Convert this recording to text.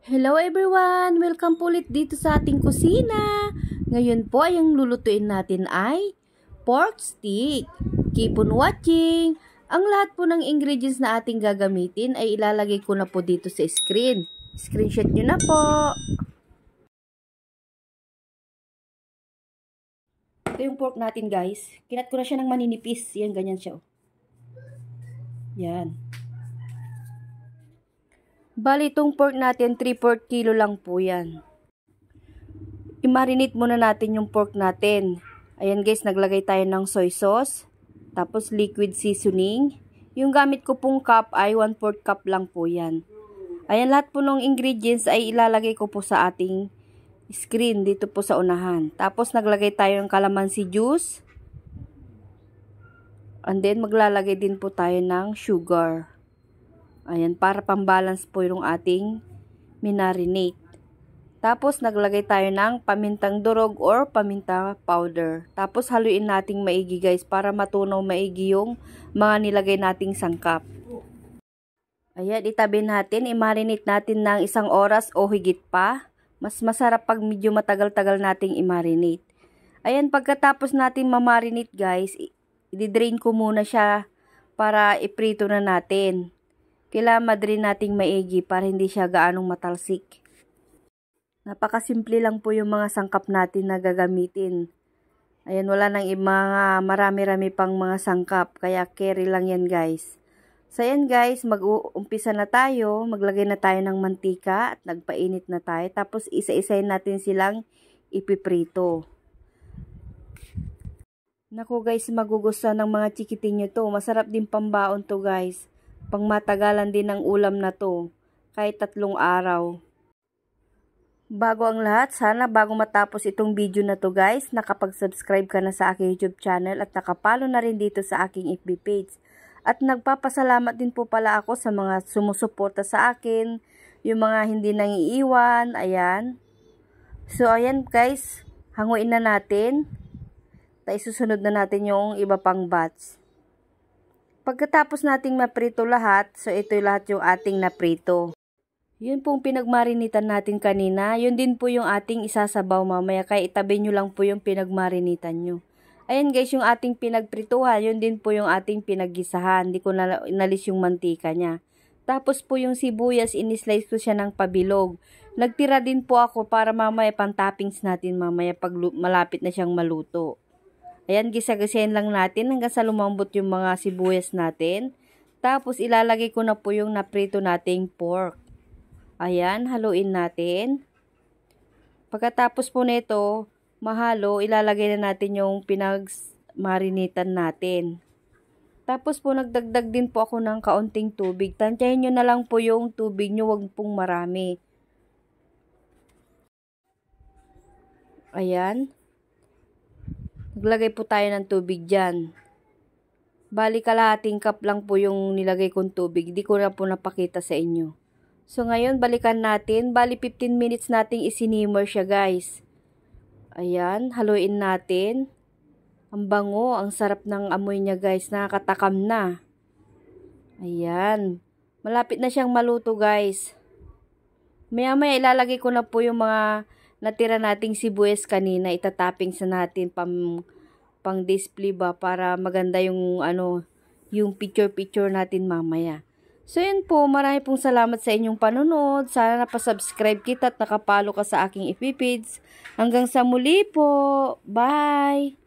Hello everyone! Welcome po ulit dito sa ating kusina. Ngayon po ay ang lulutuin natin ay pork stick. Keep on watching! Ang lahat po ng ingredients na ating gagamitin ay ilalagay ko na po dito sa screen. Screenshot nyo na po. Ito yung pork natin guys. Kinat ko na siya ng maninipis. Yan, ganyan siya. Yan. Bali, itong pork natin, 3/4 kilo lang po yan. I-marinate muna natin yung pork natin. Ayan guys, naglagay tayo ng soy sauce. Tapos liquid seasoning. Yung gamit ko pong cup ay 1/4 cup lang po yan. Ayan, lahat po ng ingredients ay ilalagay ko po sa ating screen dito po sa unahan. Tapos naglagay tayo ng calamansi juice. And then maglalagay din po tayo ng sugar. Ayan, para pambalance po yung ating minarinate. Tapos, naglagay tayo ng pamintang durog or paminta powder. Tapos, haluin nating maigi guys para matunaw maigi yung mga nilagay nating sangkap. Ayan, itabi natin. I-marinate natin ng 1 oras o higit pa. Mas masarap pag medyo matagal-tagal nating i-marinate. Ayan, pagkatapos natin ma-marinate guys, i-drain ko muna siya para iprito na natin. Kailangan madrin nating maigi para hindi siya gaanong matalsik. Napakasimple lang po yung mga sangkap natin na gagamitin. Ayan, wala nang mga marami-rami pang mga sangkap. Kaya carry lang yan guys. So ayan guys, mag-uumpisa na tayo. Maglagay na tayo ng mantika at nagpainit na tayo. Tapos isa-isayin natin silang ipiprito. Naku guys, magugustuhan ng mga chikiting nyo to. Masarap din pambaon to guys. Pangmatagalan din ang ulam na to, kahit 3 araw. Bago ang lahat, sana bago matapos itong video na to guys, nakapag-subscribe ka na sa aking YouTube channel at nakapalo na rin dito sa aking FB page. At nagpapasalamat din po pala ako sa mga sumusuporta sa akin, yung mga hindi nangiiwan, ayan. So ayan guys, hanguin na natin. Tapos susunod na natin yung iba pang batch. Pagkatapos nating maprito lahat, so ito lahat yung ating naprito. Yun pong pinagmarinitan natin kanina, yun din po yung ating isasabaw mamaya, kaya itabi nyo lang po yung pinagmarinitan nyo. Ayan guys, yung ating pinagprituhan, yun din po yung ating pinaggisahan, hindi ko nalis yung mantika niya. Tapos po yung sibuyas, inislice ko siya ng pabilog. Nagtira din po ako para mamaya pang toppings natin mamaya pag malapit na siyang maluto. Ayan, gisa-gisahin lang natin hanggang sa lumambot yung mga sibuyas natin. Tapos, ilalagay ko na po yung naprito nating pork. Ayan, haluin natin. Pagkatapos po nito, mahalo, ilalagay na natin yung pinag-marinitan natin. Tapos po, nagdagdag din po ako ng kaunting tubig. Tansyahin nyo na lang po yung tubig nyo, wag pong marami. Ayan. Naglagay po tayo ng tubig dyan. Bali kalahating cup lang po yung nilagay kong tubig. Di ko na po napakita sa inyo. So ngayon balikan natin. Bali 15 minutes nating isinimmer siya guys. Ayan, haluin natin. Ang bango, ang sarap ng amoy niya guys. Nakakatakam na. Ayan. Malapit na siyang maluto guys. Maya-maya ilalagay ko na po yung mga natira nating sibuyas kanina, itatapping sa natin pang display ba para maganda yung yung picture natin mamaya. So yun po, marami pong salamat sa inyong panonood. Sana napasubscribe kita at nakapalo ka sa aking FB page. Hanggang sa muli po. Bye!